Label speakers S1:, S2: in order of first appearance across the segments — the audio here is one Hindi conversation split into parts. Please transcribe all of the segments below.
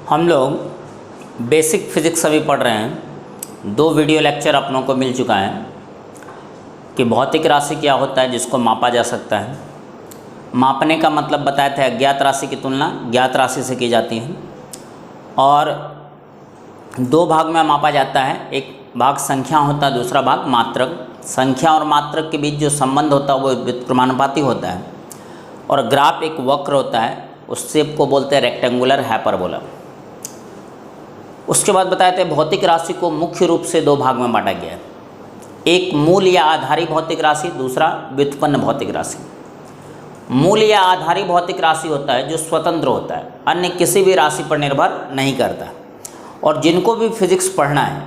S1: हम लोग बेसिक फिज़िक्स अभी पढ़ रहे हैं। 2 वीडियो लेक्चर अपनों को मिल चुका है कि भौतिक राशि क्या होता है जिसको मापा जा सकता है। मापने का मतलब बताए थे अज्ञात राशि की तुलना ज्ञात राशि से की जाती है और 2 भाग में मापा जाता है। एक भाग संख्या होता है, दूसरा भाग मात्रक। संख्या और मात्रक के बीच जो संबंध होता है वो व्युत्क्रमानुपाती होता है और ग्राफ एक वक्र होता है, उस शेप को बोलते हैं रेक्टेंगुलर हाइपरबोला। उसके बाद बताए थे भौतिक राशि को मुख्य रूप से 2 भाग में बांटा गया है। एक मूल या आधारी भौतिक राशि, दूसरा व्युत्पन्न भौतिक राशि। मूल या आधारी भौतिक राशि होता है जो स्वतंत्र होता है, अन्य किसी भी राशि पर निर्भर नहीं करता। और जिनको भी फिजिक्स पढ़ना है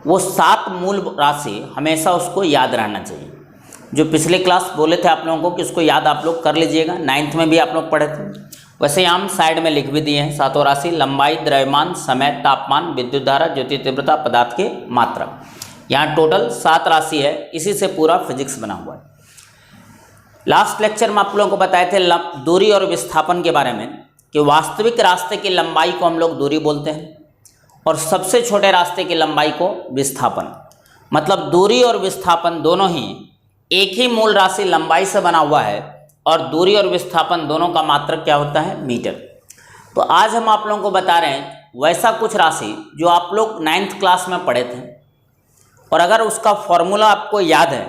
S1: वो 7 मूल राशि हमेशा उसको याद रहना चाहिए। जो पिछले क्लास बोले थे आप लोगों को कि उसको याद आप लोग कर लीजिएगा, 9th में भी आप लोग पढ़े थे। वैसे ही हम साइड में लिख भी दिए हैं 7 राशि: लंबाई, द्रव्यमान, समय, तापमान, विद्युत धारा, ज्योति तीव्रता, पदार्थ के मात्रक। यहाँ टोटल 7 राशि है, इसी से पूरा फिजिक्स बना हुआ है। लास्ट लेक्चर में आप लोगों को बताए थे दूरी और विस्थापन के बारे में कि वास्तविक रास्ते की लंबाई को हम लोग दूरी बोलते हैं और सबसे छोटे रास्ते की लंबाई को विस्थापन। मतलब दूरी और विस्थापन दोनों ही एक ही मूल राशि लंबाई से बना हुआ है और दूरी और विस्थापन दोनों का मात्रक क्या होता है? मीटर। तो आज हम आप लोगों को बता रहे हैं वैसा कुछ राशि जो आप लोग 9th क्लास में पढ़े थे और अगर उसका फॉर्मूला आपको याद है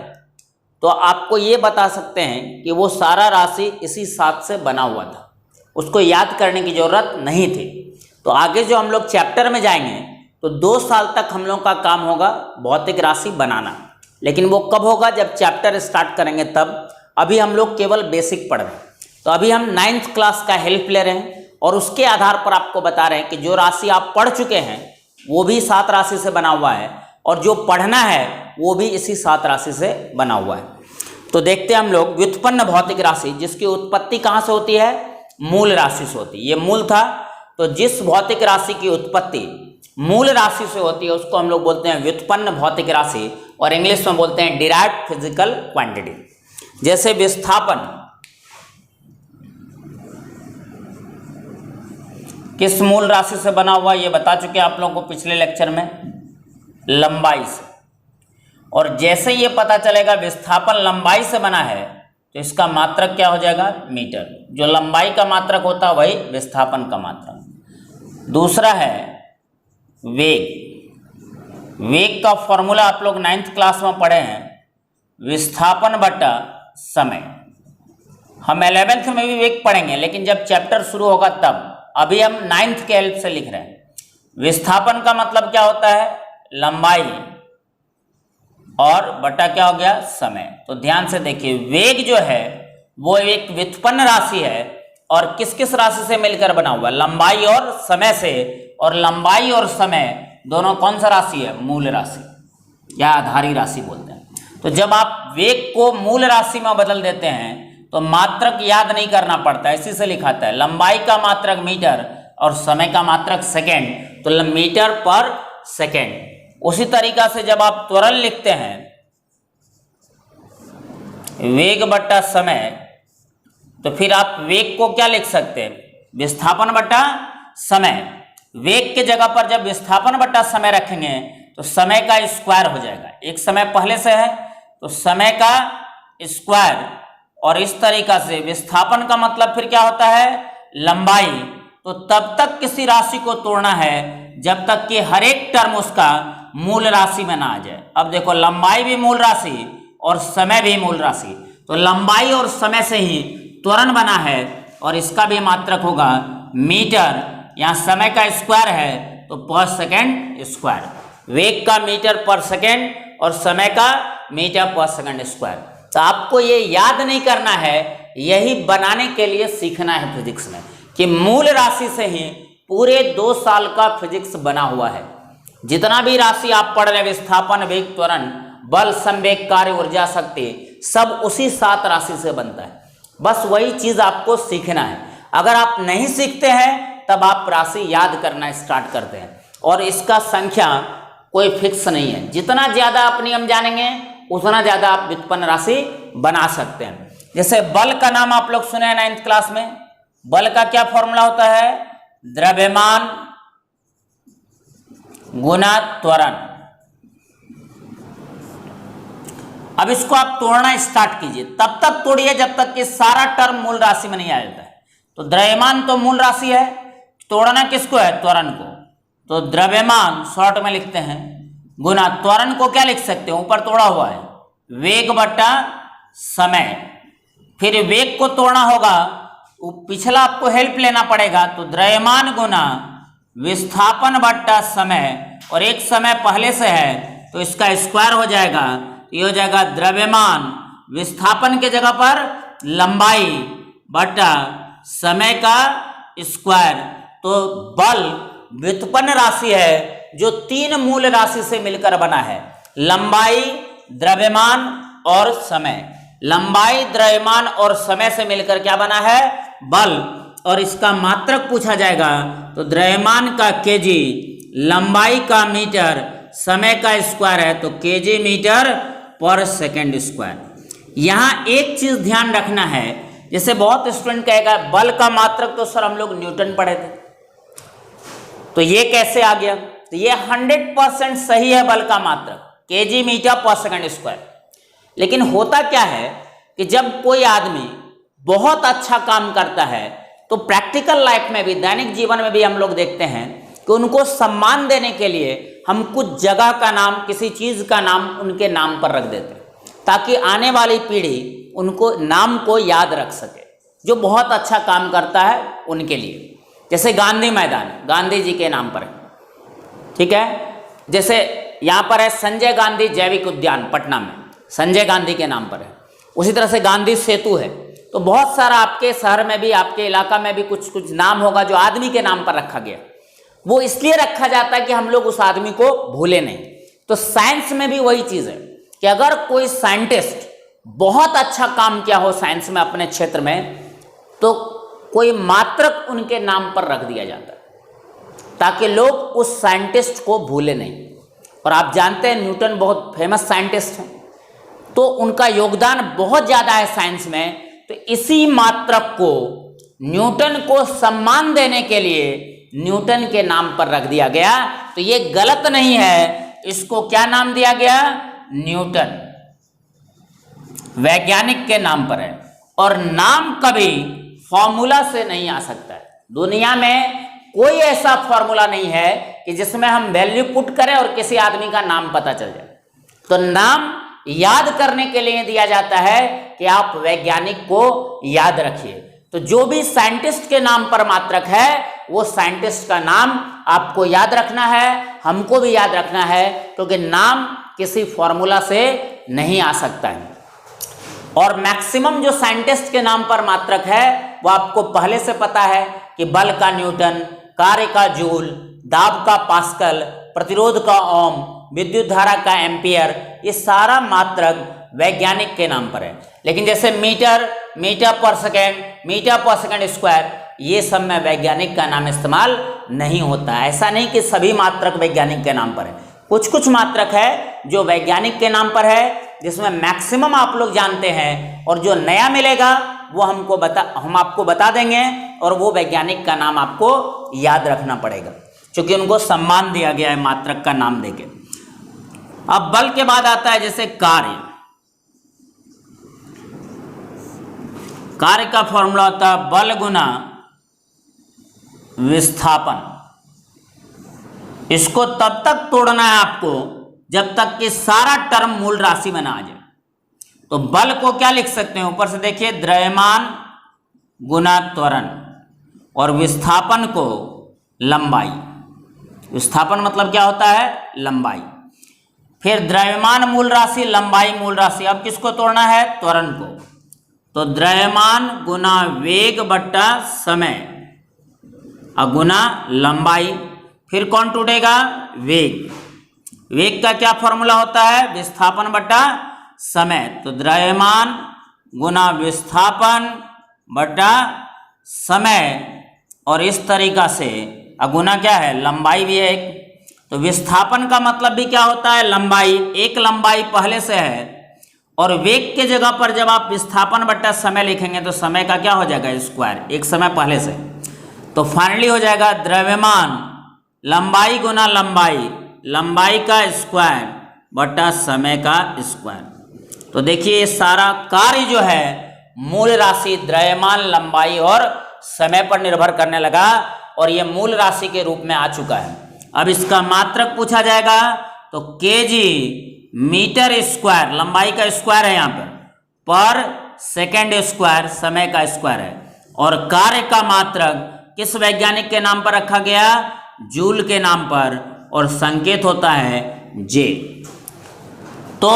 S1: तो आपको ये बता सकते हैं कि वो सारा राशि इसी 7 से बना हुआ था, उसको याद करने की ज़रूरत नहीं थी। तो आगे जो हम लोग चैप्टर में जाएंगे तो 2 साल तक हम लोग का काम होगा भौतिक राशि बनाना, लेकिन वो कब होगा? जब चैप्टर स्टार्ट करेंगे तब। अभी हम लोग केवल बेसिक पढ़ रहे हैं, तो अभी हम 9th क्लास का हेल्प ले रहे हैं और उसके आधार पर आपको बता रहे हैं कि जो राशि आप पढ़ चुके हैं वो भी 7 राशि से बना हुआ है और जो पढ़ना है वो भी इसी 7 राशि से बना हुआ है। तो देखते हैं हम लोग व्युत्पन्न भौतिक राशि जिसकी उत्पत्ति कहाँ से होती है? मूल राशि से होती है। ये मूल था, तो जिस भौतिक राशि की उत्पत्ति मूल राशि से होती है उसको हम लोग बोलते हैं व्युत्पन्न भौतिक राशि और इंग्लिश में बोलते हैं डिराइव्ड फिजिकल क्वांटिटी। जैसे विस्थापन किस मूल राशि से बना हुआ ये बता चुके आप लोगों को पिछले लेक्चर में, लंबाई से। और जैसे ये पता चलेगा विस्थापन लंबाई से बना है तो इसका मात्रक क्या हो जाएगा? मीटर। जो लंबाई का मात्रक होता है वही विस्थापन का मात्रक। दूसरा है वेग। वेग का फॉर्मूला आप लोग 9th क्लास में पढ़े हैं, विस्थापन बटा समय। हम 11th में भी वेग पढ़ेंगे लेकिन जब चैप्टर शुरू होगा तब। अभी हम 9th के हेल्प से लिख रहे हैं। विस्थापन का मतलब क्या होता है? लंबाई और बटा क्या हो गया? समय। तो ध्यान से देखिए, वेग जो है वो एक व्युत्पन्न राशि है और किस किस राशि से मिलकर बना हुआ? लंबाई और समय से। और लंबाई और समय दोनों कौन सा राशि है? मूल राशि या आधारी राशि बोलते हैं। तो जब आप वेग को मूल राशि में बदल देते हैं तो मात्रक याद नहीं करना पड़ता, इसी से लिखाता है लंबाई का मात्रक मीटर और समय का मात्रक सेकेंड, तो मीटर पर सेकेंड। उसी तरीका से जब आप त्वरण लिखते हैं वेग बट्टा समय, तो फिर आप वेग को क्या लिख सकते हैं? विस्थापन बट्टा समय। वेग के जगह पर जब विस्थापन बट्टा समय रखेंगे तो समय का स्क्वायर हो जाएगा। एक समय पहले से है तो समय का स्क्वायर, और इस तरीका से विस्थापन का मतलब फिर क्या होता है? लंबाई। तो तब तक किसी राशि को तोड़ना है जब तक कि हर एक टर्म उसका मूल राशि में ना आ जाए। अब देखो, लंबाई भी मूल राशि और समय भी मूल राशि, तो लंबाई और समय से ही त्वरण बना है और इसका भी मात्रक होगा मीटर। यहाँ समय का स्क्वायर है तो पर सेकेंड स्क्वायर। वेग का मीटर पर सेकेंड और समय का मीटर पर सेकेंड स्क्वायर। तो आपको ये याद नहीं करना है, यही बनाने के लिए सीखना है फिजिक्स में कि मूल राशि से ही पूरे 2 साल का फिजिक्स बना हुआ है। जितना भी राशि आप पढ़ रहे, विस्थापन, वेग, त्वरण, बल, संवेग, कार्य, ऊर्जा, शक्ति, सब उसी 7 राशि से बनता है। बस वही चीज आपको सीखना है। अगर आप नहीं सीखते हैं तब आप राशि याद करना स्टार्ट करते हैं और इसका संख्या कोई फिक्स नहीं है। जितना ज्यादा आप नियम जानेंगे उतना ज्यादा आप व्युत्पन्न राशि बना सकते हैं। जैसे बल का नाम आप लोग सुने हैं 9th क्लास में। बल का क्या फॉर्मूला होता है? द्रव्यमान गुना त्वरण। अब इसको आप तोड़ना स्टार्ट कीजिए, तब तक तोड़िए जब तक कि सारा टर्म मूल राशि में नहीं आ जाता है। तो द्रव्यमान तो मूल राशि है, तोड़ना किसको है? त्वरण को। तो द्रव्यमान शॉर्ट में लिखते हैं गुना त्वरण को क्या लिख सकते हैं? ऊपर तोड़ा हुआ है वेग बटा समय। फिर वेग को तोड़ना होगा, पिछला आपको हेल्प लेना पड़ेगा। तो द्रव्यमान गुना विस्थापन बटा समय, और एक समय पहले से है तो इसका स्क्वायर हो जाएगा। ये हो जाएगा द्रव्यमान विस्थापन के जगह पर लंबाई बटा समय का स्क्वायर। तो बल व्युत्पन्न राशि है जो तीन मूल राशि से मिलकर बना है, लंबाई, द्रव्यमान और समय। लंबाई, द्रव्यमान और समय से मिलकर क्या बना है? बल। और इसका मात्रक पूछा जाएगा तो द्रव्यमान का केजी, लंबाई का मीटर, समय का स्क्वायर है तो केजी मीटर पर सेकेंड स्क्वायर। यहां एक चीज ध्यान रखना है, जैसे बहुत स्टूडेंट कहेगा बल का मात्रक तो सर हम लोग न्यूटन पढ़े थे, तो ये कैसे आ गया? तो ये 100% सही है, बल का मात्रक केजी मीटर पर सेकेंड स्क्वायर। लेकिन होता क्या है कि जब कोई आदमी बहुत अच्छा काम करता है तो प्रैक्टिकल लाइफ में भी, दैनिक जीवन में भी हम लोग देखते हैं कि उनको सम्मान देने के लिए हम कुछ जगह का नाम, किसी चीज का नाम उनके नाम पर रख देते हैं, ताकि आने वाली पीढ़ी उनको नाम को याद रख सके, जो बहुत अच्छा काम करता है उनके लिए। जैसे गांधी मैदान गांधी जी के नाम पर है, ठीक है। जैसे यहाँ पर है संजय गांधी जैविक उद्यान पटना में, संजय गांधी के नाम पर है। उसी तरह से गांधी सेतु है। तो बहुत सारा आपके शहर में भी, आपके इलाका में भी कुछ कुछ नाम होगा जो आदमी के नाम पर रखा गया। वो इसलिए रखा जाता है कि हम लोग उस आदमी को भूले नहीं। तो साइंस में भी वही चीज़ है कि अगर कोई साइंटिस्ट बहुत अच्छा काम किया हो साइंस में अपने क्षेत्र में, तो कोई मात्रक उनके नाम पर रख दिया जाता है ताकि लोग उस साइंटिस्ट को भूले नहीं। और आप जानते हैं न्यूटन बहुत फेमस साइंटिस्ट हैं, तो उनका योगदान बहुत ज़्यादा है साइंस में। तो इसी मात्रक को न्यूटन को सम्मान देने के लिए न्यूटन के नाम पर रख दिया गया। तो ये गलत नहीं है, इसको क्या नाम दिया गया? न्यूटन, वैज्ञानिक के नाम पर है। और नाम कभी फॉर्मूला से नहीं आ सकता है। दुनिया में कोई ऐसा फॉर्मूला नहीं है कि जिसमें हम वैल्यू पुट करें और किसी आदमी का नाम पता चल जाए। तो नाम याद करने के लिए दिया जाता है कि आप वैज्ञानिक को याद रखिए। तो जो भी साइंटिस्ट के नाम पर मात्रक है, वो साइंटिस्ट का नाम आपको याद रखना है, हमको भी याद रखना है, क्योंकि नाम किसी फॉर्मूला से नहीं आ सकता है। और मैक्सिमम जो साइंटिस्ट के नाम पर मात्रक है वो आपको पहले से पता है कि बल का न्यूटन, कार्य का जूल, दाब का पास्कल, प्रतिरोध का ओम, विद्युत धारा का एम्पियर, ये सारा मात्रक वैज्ञानिक के नाम पर है। लेकिन जैसे मीटर, मीटर पर सेकेंड स्क्वायर, ये सब में वैज्ञानिक का नाम इस्तेमाल नहीं होता। ऐसा नहीं कि सभी मात्रक वैज्ञानिक के नाम पर है, कुछ कुछ मात्रक है जो वैज्ञानिक के नाम पर है, जिसमें मैक्सिमम आप लोग जानते हैं। और जो नया मिलेगा वो हम आपको बता देंगे, और वो वैज्ञानिक का नाम आपको याद रखना पड़ेगा, क्योंकि उनको सम्मान दिया गया है मात्रक का नाम देके। अब बल के बाद आता है जैसे कार्य। कार्य का फॉर्मूला होता है बल गुना विस्थापन। इसको तब तक तोड़ना है आपको जब तक कि सारा टर्म मूल राशि में ना आ जाए। तो बल को क्या लिख सकते हैं? ऊपर से देखिए द्रव्यमान गुना त्वरण, और विस्थापन को लंबाई। विस्थापन मतलब क्या होता है? लंबाई। फिर द्रव्यमान मूल राशि, लंबाई मूल राशि। अब किसको तोड़ना है? त्वरण को। तो द्रव्यमान गुना वेग बट्टा समय गुना लंबाई। फिर कौन टूटेगा? वेग। वेग का क्या फॉर्मूला होता है? विस्थापन बट्टा समय। तो द्रव्यमान गुना विस्थापन बट्टा समय, और इस तरीका से गुना क्या है? लंबाई भी है एक। तो विस्थापन का मतलब भी क्या होता है? लंबाई। एक लंबाई पहले से है, और वेग के जगह पर जब आप विस्थापन बट्टा समय लिखेंगे तो समय का क्या हो जाएगा? स्क्वायर, एक समय पहले से। तो फाइनली हो जाएगा द्रव्यमान लंबाई गुना लंबाई लंबाई का स्क्वायर बटा समय का स्क्वायर। तो देखिए ये सारा कार्य जो है मूल राशि द्रव्यमान, लंबाई और समय पर निर्भर करने लगा और ये मूल राशि के रूप में आ चुका है। अब इसका मात्रक पूछा जाएगा तो केजी मीटर स्क्वायर, लंबाई का स्क्वायर है यहाँ पर सेकेंड स्क्वायर समय का स्क्वायर है। और कार्य का मात्रक किस वैज्ञानिक के नाम पर रखा गया? जूल के नाम पर, और संकेत होता है जे। तो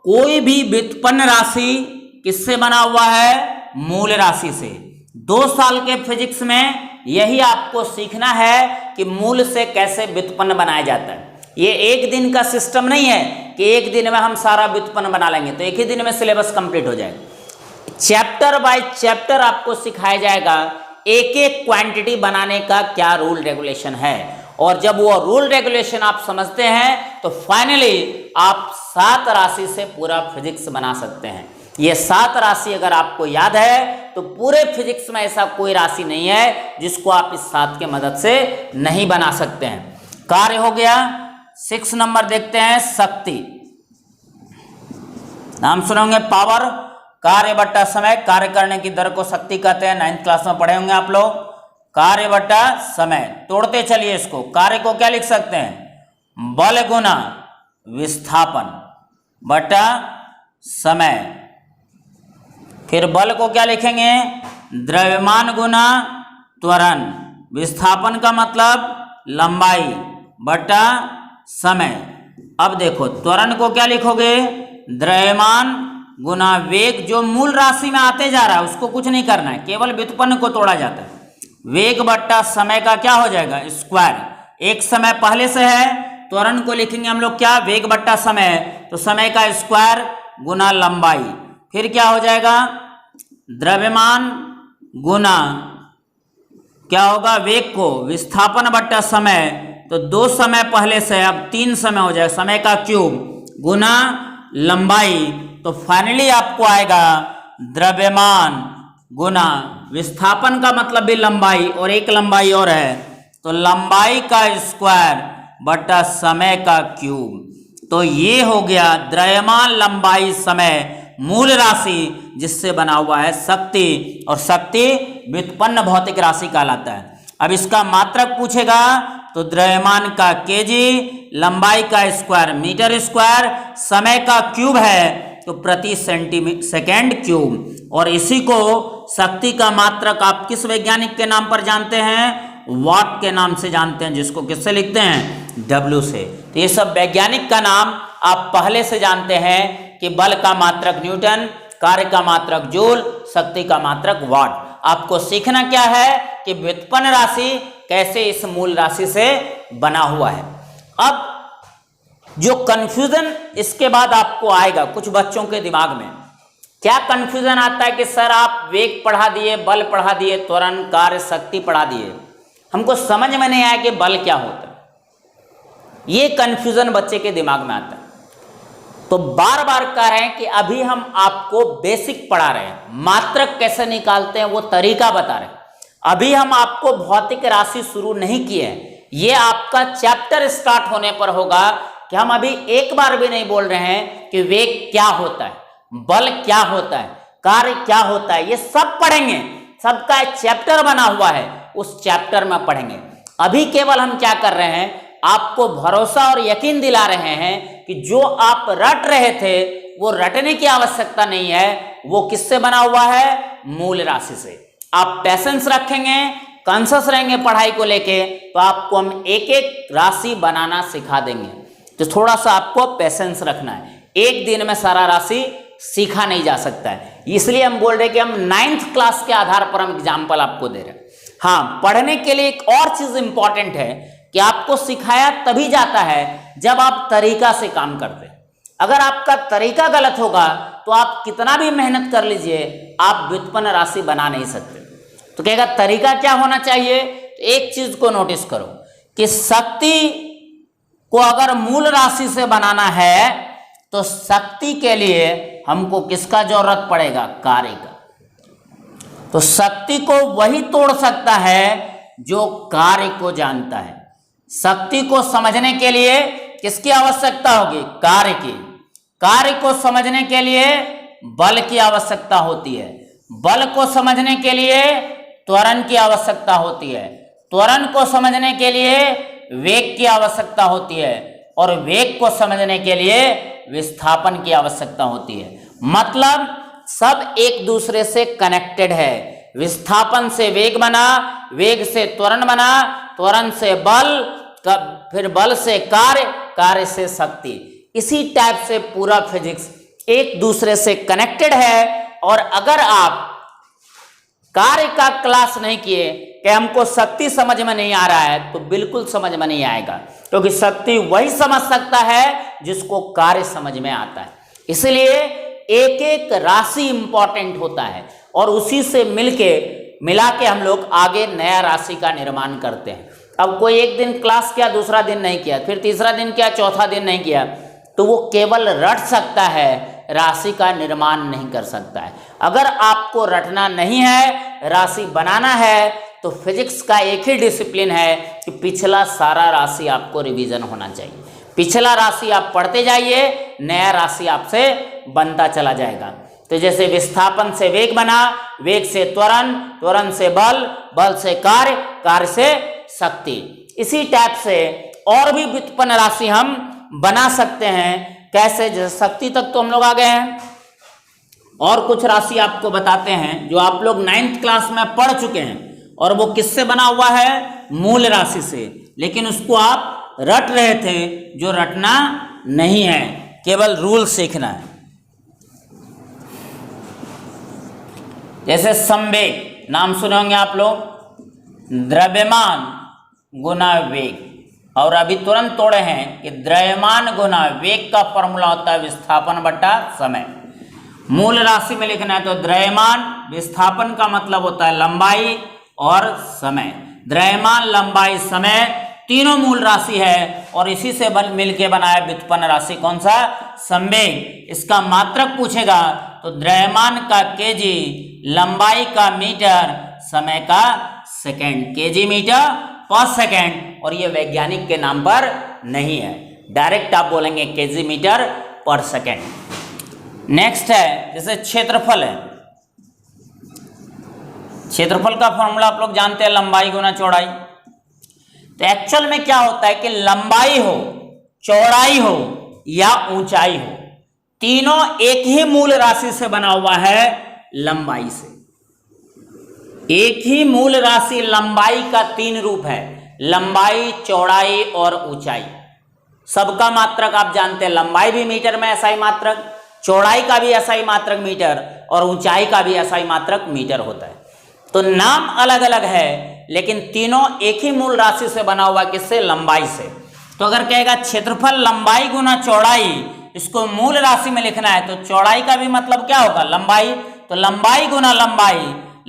S1: कोई भी व्युत्पन्न राशि किससे बना हुआ है? मूल राशि से। 2 साल के फिजिक्स में यही आपको सीखना है कि मूल से कैसे व्युत्पन्न बनाया जाता है। ये एक दिन का सिस्टम नहीं है कि एक दिन में हम सारा व्युत्पन्न बना लेंगे तो एक ही दिन में सिलेबस कंप्लीट हो जाएगा। चैप्टर बाय चैप्टर आपको सिखाया जाएगा एक एक क्वांटिटी बनाने का क्या रूल रेगुलेशन है, और जब वो रूल रेगुलेशन आप समझते हैं तो फाइनली आप 7 राशि से पूरा फिजिक्स बना सकते हैं। ये 7 राशि अगर आपको याद है तो पूरे फिजिक्स में ऐसा कोई राशि नहीं है जिसको आप इस 7 के मदद से नहीं बना सकते हैं। कार्य हो गया। 6 नंबर देखते हैं, शक्ति। नाम सुनोगे, पावर, कार्य बट्टा समय, कार्य करने की दर को शक्ति कहते हैं, 9th क्लास में पढ़े होंगे आप लोग। कार्य बट्टा समय, तोड़ते चलिए इसको। कार्य को क्या लिख सकते हैं? बल गुना विस्थापन बटा समय। फिर बल को क्या लिखेंगे? द्रव्यमान गुना त्वरण, विस्थापन का मतलब लंबाई बटा समय। अब देखो त्वरण को क्या लिखोगे? द्रव्यमान गुना वेग, जो मूल राशि में आते जा रहा है उसको कुछ नहीं करना है, केवल व्युत्पन्न को तोड़ा जाता है। वेग बट्टा समय का क्या हो जाएगा? स्क्वायर। एक समय पहले से है, त्वरण को लिखेंगे हम लोग क्या? वेग बट्टा समय, तो समय का स्क्वायर गुना लंबाई। फिर क्या हो जाएगा? द्रव्यमान गुना क्या होगा? वेग को, विस्थापन बट्टा समय, तो 2 समय पहले से अब 3 समय हो जाएगा, समय का क्यूब गुना लंबाई। तो फाइनली आपको आएगा द्रव्यमान गुना विस्थापन का मतलब भी लंबाई, और एक लंबाई और है तो लंबाई का स्क्वायर बटा समय का क्यूब। तो ये हो गया द्रव्यमान, लंबाई, समय, मूल राशि जिससे बना हुआ है शक्ति, और शक्ति व्युत्पन्न भौतिक राशि कहलाता है। अब इसका मात्रक पूछेगा तो द्रव्यमान का केजी, लंबाई का स्क्वायर मीटर स्क्वायर, समय का क्यूब है तो प्रति सेकेंड क्यूब। और इसी को शक्ति का मात्रक आप किस वैज्ञानिक के नाम पर जानते हैं? वाट के नाम से जानते हैं, जिसको किससे लिखते हैं? W से। तो ये सब वैज्ञानिक का नाम आप पहले से जानते हैं कि बल का मात्रक न्यूटन, कार्य का मात्रक जूल, शक्ति का मात्रक वाट। आपको सीखना क्या है कि व्युत्पन्न राशि कैसे इस मूल राशि से बना हुआ है। अब जो कंफ्यूजन इसके बाद आपको आएगा कुछ बच्चों के दिमाग में, क्या कंफ्यूजन आता है कि सर आप वेग पढ़ा दिए, बल पढ़ा दिए, त्वरण, कार्य, शक्ति पढ़ा दिए, हमको समझ में नहीं आया कि बल क्या होता है। ये कंफ्यूजन बच्चे के दिमाग में आता है। तो बार बार कह रहे हैं कि अभी हम आपको बेसिक पढ़ा रहे हैं, मात्रक कैसे निकालते हैं वो तरीका बता रहे हैं। अभी हम आपको भौतिक राशि शुरू नहीं किए हैं, ये आपका चैप्टर स्टार्ट होने पर होगा कि हम अभी एक बार भी नहीं बोल रहे हैं कि वेग क्या होता है, बल क्या होता है, कार्य क्या होता है, ये सब पढ़ेंगे। सबका एक चैप्टर बना हुआ है, उस चैप्टर में पढ़ेंगे। अभी केवल हम क्या कर रहे हैं, आपको भरोसा और यकीन दिला रहे हैं कि जो आप रट रहे थे वो रटने की आवश्यकता नहीं है। वो किससे बना हुआ है? मूल राशि से। आप पैसेंस रखेंगे, कॉन्शियस रहेंगे पढ़ाई को लेके, तो आपको हम एक एक राशि बनाना सिखा देंगे। तो थोड़ा सा आपको पैसेंस रखना है, एक दिन में सारा राशि सीखा नहीं जा सकता है। इसलिए हम बोल रहे हैं कि हम 9th क्लास के आधार पर हम एग्जाम्पल आपको दे रहे हैं। हाँ, पढ़ने के लिए एक और चीज इंपॉर्टेंट है कि आपको सिखाया तभी जाता है जब आप तरीका से काम करते हैं। अगर आपका तरीका गलत होगा तो आप कितना भी मेहनत कर लीजिए, आप व्युत्पन्न राशि बना नहीं सकते। तो कहेगा तरीका क्या होना चाहिए? तो एक चीज को नोटिस करो कि शक्ति को अगर मूल राशि से बनाना है तो शक्ति के लिए हमको किसका जरूरत पड़ेगा? कार्य का। तो शक्ति को वही तोड़ सकता है जो कार्य को जानता है। शक्ति को समझने के लिए किसकी आवश्यकता होगी? कार्य की। कार्य को समझने के लिए बल की आवश्यकता होती है। बल को समझने के लिए त्वरण की आवश्यकता होती है। त्वरण को समझने के लिए वेग की आवश्यकता होती है और वेग को समझने के लिए विस्थापन की आवश्यकता होती है। मतलब सब एक दूसरे से कनेक्टेड है। विस्थापन से वेग बना, वेग से त्वरण बना, त्वरण से बल, फिर बल से कार्य, कार्य से शक्ति। इसी टाइप से पूरा फिजिक्स एक दूसरे से कनेक्टेड है। और अगर आप कार्य का क्लास नहीं किए कि हमको शक्ति समझ में नहीं आ रहा है, तो बिल्कुल समझ में नहीं आएगा, क्योंकि शक्ति वही समझ सकता है जिसको कार्य समझ में आता है। इसलिए एक एक राशि इंपॉर्टेंट होता है और उसी से मिला के हम लोग आगे नया राशि का निर्माण करते हैं। अब कोई एक दिन क्लास किया, दूसरा दिन नहीं किया, फिर तीसरा दिन किया, चौथा दिन नहीं किया, तो वो केवल रट सकता है, राशि का निर्माण नहीं कर सकता है। अगर आपको रटना नहीं है, राशि बनाना है, तो फिजिक्स का एक ही डिसिप्लिन है कि पिछला सारा राशि आपको रिवीजन होना चाहिए। पिछला राशि आप पढ़ते जाइए, नया राशि आपसे बनता चला जाएगा। तो जैसे विस्थापन से वेग बना, वेग से त्वरण, त्वरण से बल, बल से कार्य, कार्य से शक्ति। इसी टाइप से और भी व्युत्पन्न राशि हम बना सकते हैं। कैसे? जैसे शक्ति तक तो हम लोग आ गए हैं, और कुछ राशि आपको बताते हैं जो आप लोग 9th क्लास में पढ़ चुके हैं, और वो किससे बना हुआ है? मूल राशि से। लेकिन उसको आप रट रहे थे, जो रटना नहीं है, केवल रूल सीखना है। जैसे संवेग, नाम सुने होंगे आप लोग, द्रव्यमान गुना वेग। और अभी तुरंत तोड़े हैं कि द्रव्यमान गुना वेग का फॉर्मूला होता है विस्थापन बटा समय। मूल राशि में लिखना है तो द्रव्यमान, विस्थापन का मतलब होता है लंबाई और समय। द्रव्यमान, लंबाई, समय तीनों मूल राशि है, और इसी से मिलके बनाया व्युत्पन्न राशि कौन सा? संवेग। इसका मात्रक पूछेगा तो द्रव्यमान का केजी, लंबाई का मीटर, समय का सेकंड। केजी मीटर पर सेकंड, और ये वैज्ञानिक के नाम पर नहीं है, डायरेक्ट आप बोलेंगे केजी मीटर पर सेकंड। नेक्स्ट है जैसे क्षेत्रफल है। क्षेत्रफल का फॉर्मूला आप लोग जानते हैं, लंबाई गुना चौड़ाई। तो एक्चुअल में क्या होता है कि लंबाई हो, चौड़ाई हो या ऊंचाई हो, तीनों एक ही मूल राशि से बना हुआ है, लंबाई से। एक ही मूल राशि लंबाई का 3 रूप है, लंबाई, चौड़ाई और ऊंचाई। सबका मात्रक आप जानते हैं, लंबाई भी मीटर में SI मात्रक, चौड़ाई का भी SI मात्रक मीटर, और ऊंचाई का भी SI मात्रक मीटर होता है। तो नाम अलग अलग है, लेकिन तीनों एक ही मूल राशि से बना हुआ, किससे? लंबाई से। तो अगर कहेगा क्षेत्रफल लंबाई गुना चौड़ाई, इसको मूल राशि में लिखना है, तो चौड़ाई का भी मतलब क्या होगा? लंबाई। तो लंबाई गुना लंबाई,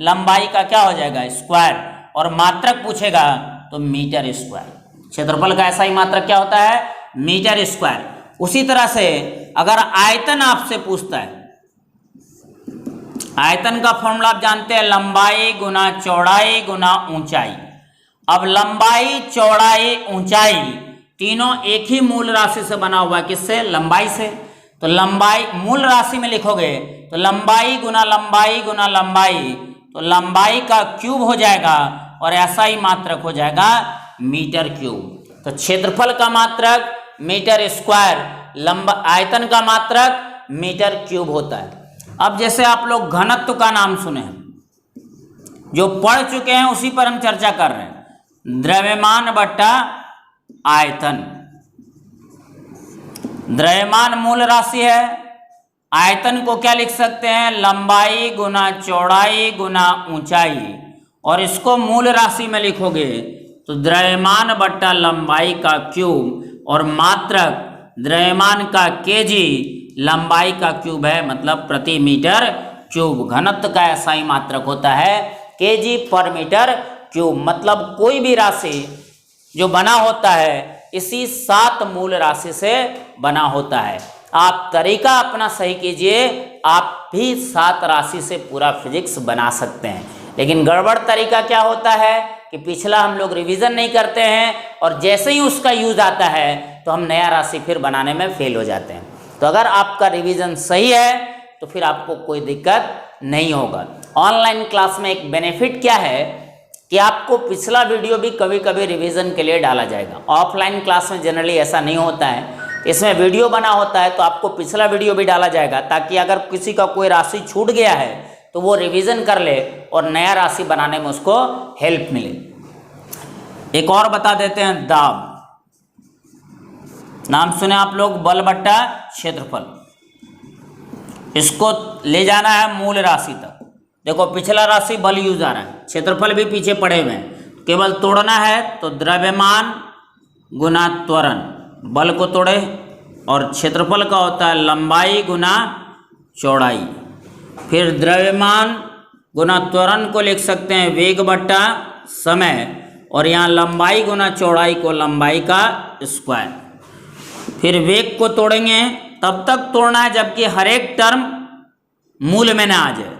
S1: लंबाई का क्या हो जाएगा? स्क्वायर, और मात्रक पूछेगा तो मीटर स्क्वायर। क्षेत्रफल का SI मात्रक क्या होता है? Metre square. उसी तरह से अगर आयतन आपसे पूछता है, आयतन का फॉर्मूला आप जानते हैं, लंबाई गुना चौड़ाई गुना ऊंचाई। अब लंबाई, चौड़ाई, ऊंचाई तीनों एक ही मूल राशि से बना हुआ है, किससे? लंबाई से। तो लंबाई मूल राशि में लिखोगे तो लंबाई गुना लंबाई गुना लंबाई, तो लंबाई का क्यूब हो जाएगा और SI मात्रक हो जाएगा मीटर क्यूब। तो क्षेत्रफल का मात्रक मीटर स्क्वायर, आयतन का मात्रक मीटर क्यूब होता है। अब जैसे आप लोग घनत्व का नाम सुने हैं, जो पढ़ चुके हैं उसी पर हम चर्चा कर रहे हैं। द्रव्यमान बट्टा आयतन। द्रव्यमान मूल राशि है, आयतन को क्या लिख सकते हैं? लंबाई गुना चौड़ाई गुना ऊंचाई, और इसको मूल राशि में लिखोगे तो द्रव्यमान बट्टा लंबाई का क्यूब, और मात्रक द्रव्यमान का केजी, लंबाई का क्यूब है, मतलब प्रति मीटर क्यूब। घनत्व का SI मात्रक होता है केजी पर मीटर क्यूब। मतलब कोई भी राशि जो बना होता है इसी 7 मूल राशि से बना होता है। आप तरीका अपना सही कीजिए, आप भी 7 राशि से पूरा फिजिक्स बना सकते हैं। लेकिन गड़बड़ तरीका क्या होता है? कि पिछला हम लोग रिवीजन नहीं करते हैं और जैसे ही उसका यूज आता है तो हम नया राशि फिर बनाने में फेल हो जाते हैं। तो अगर आपका रिवीजन सही है तो फिर आपको कोई दिक्कत नहीं होगा। ऑनलाइन क्लास में एक बेनिफिट क्या है कि आपको पिछला वीडियो भी कभी कभी रिवीजन के लिए डाला जाएगा। ऑफलाइन क्लास में जनरली ऐसा नहीं होता है, इसमें वीडियो बना होता है तो आपको पिछला वीडियो भी डाला जाएगा ताकि अगर किसी का कोई राशि छूट गया है तो वो रिवीजन कर ले और नया राशि बनाने में उसको हेल्प मिले। एक और बता देते हैं, दाब। नाम सुने आप लोग, बल बट्टा क्षेत्रफल। इसको ले जाना है मूल राशि तक। देखो पिछला राशि बल यूज आ रहा है, क्षेत्रफल भी पीछे पड़े हुए हैं, केवल तोड़ना है तो द्रव्यमान गुना त्वरण, बल को तोड़े और क्षेत्रफल का होता है लंबाई गुना चौड़ाई। फिर द्रव्यमान गुना त्वरण को लिख सकते हैं वेग बट्टा समय, और यहाँ लंबाई गुना चौड़ाई को लंबाई का स्क्वायर। फिर वेग को तोड़ेंगे, तब तक तोड़ना है जबकि हर एक टर्म मूल में ना आ जाए।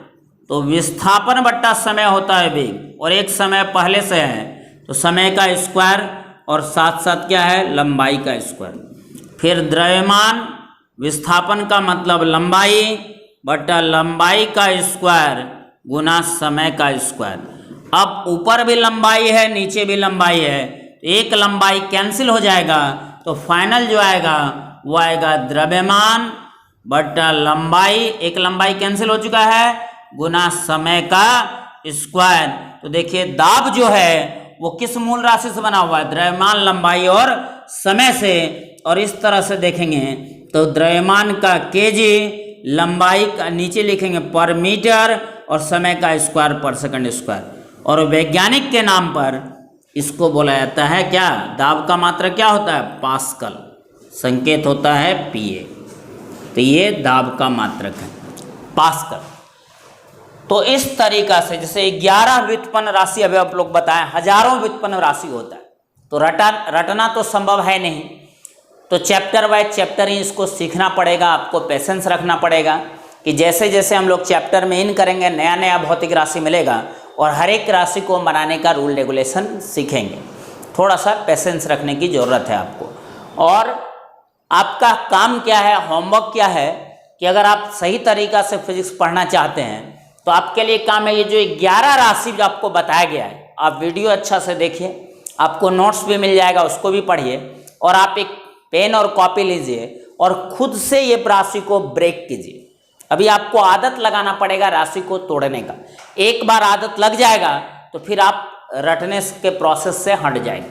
S1: तो विस्थापन बट्टा समय होता है वेग, और एक समय पहले से है तो समय का स्क्वायर और साथ साथ क्या है, लंबाई का स्क्वायर। फिर द्रव्यमान विस्थापन का मतलब लंबाई बट्टा लंबाई का स्क्वायर गुना समय का स्क्वायर। अब ऊपर भी लंबाई है नीचे भी लंबाई है, एक लंबाई कैंसिल हो जाएगा तो फाइनल जो आएगा वो आएगा द्रव्यमान बट्टा लंबाई, एक लंबाई कैंसिल हो चुका है, गुना समय का स्क्वायर। तो देखिए दाब जो है वो किस मूल राशि से बना हुआ है, द्रव्यमान लंबाई और समय से। और इस तरह से देखेंगे तो द्रव्यमान का केजी, लंबाई का नीचे लिखेंगे पर मीटर और समय का स्क्वायर पर सेकंड स्क्वायर। और वैज्ञानिक के नाम पर इसको बोला जाता है क्या, दाब का मात्रक क्या होता है, पास्कल, संकेत होता है पीए। तो ये दाब का मात्रक है पास्कल। तो इस तरीका से जैसे 11 व्युत्पन्न राशि अभी आप लोग बताएं, हजारों व्युत्पन्न राशि होता है, तो रटना तो संभव है नहीं, तो चैप्टर बाय चैप्टर ही इसको सीखना पड़ेगा। आपको पेशेंस रखना पड़ेगा कि जैसे जैसे हम लोग चैप्टर में इन करेंगे नया नया भौतिक राशि मिलेगा और हर एक राशि को बनाने का रूल रेगुलेशन सीखेंगे। थोड़ा सा पेशेंस रखने की ज़रूरत है आपको। और आपका काम क्या है, होमवर्क क्या है कि अगर आप सही तरीक़ा से फिजिक्स पढ़ना चाहते हैं तो आपके लिए काम है ये जो 11 राशि जो आपको बताया गया है, आप वीडियो अच्छा से देखिए, आपको नोट्स भी मिल जाएगा, उसको भी पढ़िए, और आप एक पेन और कॉपी लीजिए और खुद से ये राशि को ब्रेक कीजिए। अभी आपको आदत लगाना पड़ेगा राशि को तोड़ने का। एक बार आदत लग जाएगा तो फिर आप रटने के प्रोसेस से हट जाएंगे।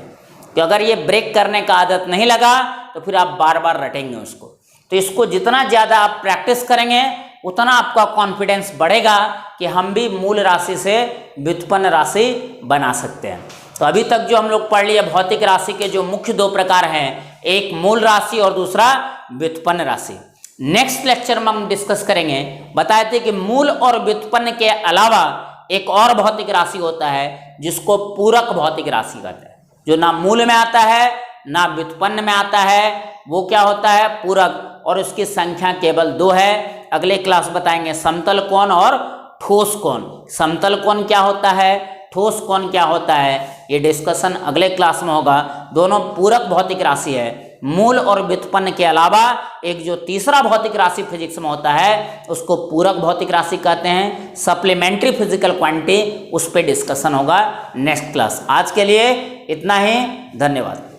S1: तो अगर ये ब्रेक करने का आदत नहीं लगा तो फिर आप बार बार रटेंगे उसको। तो इसको जितना ज़्यादा आप प्रैक्टिस करेंगे उतना आपका कॉन्फिडेंस बढ़ेगा कि हम भी मूल राशि से व्युत्पन्न राशि बना सकते हैं। तो अभी तक जो हम लोग पढ़ लिए भौतिक राशि के जो मुख्य 2 प्रकार हैं, एक मूल राशि और दूसरा व्युत्पन्न राशि। नेक्स्ट लेक्चर में हम डिस्कस करेंगे, बताए थे कि मूल और व्युत्पन्न के अलावा एक और भौतिक राशि होता है जिसको पूरक भौतिक राशि कहते हैं, जो ना मूल में आता है ना व्युत्पन्न में आता है। वो क्या होता है, पूरक, और उसकी संख्या केवल 2 है। अगले क्लास बताएंगे समतल कोण और ठोस कोण। समतल कोण क्या होता है, ठोस कोण क्या होता है, ये डिस्कशन अगले क्लास में होगा। दोनों पूरक भौतिक राशि है। मूल और व्युत्पन्न के अलावा एक जो तीसरा भौतिक राशि फिजिक्स में होता है उसको पूरक भौतिक राशि कहते हैं। सप्लीमेंट्री फिजिकल क्वांटिटी, उस पर डिस्कशन होगा नेक्स्ट क्लास। आज के लिए इतना ही, धन्यवाद।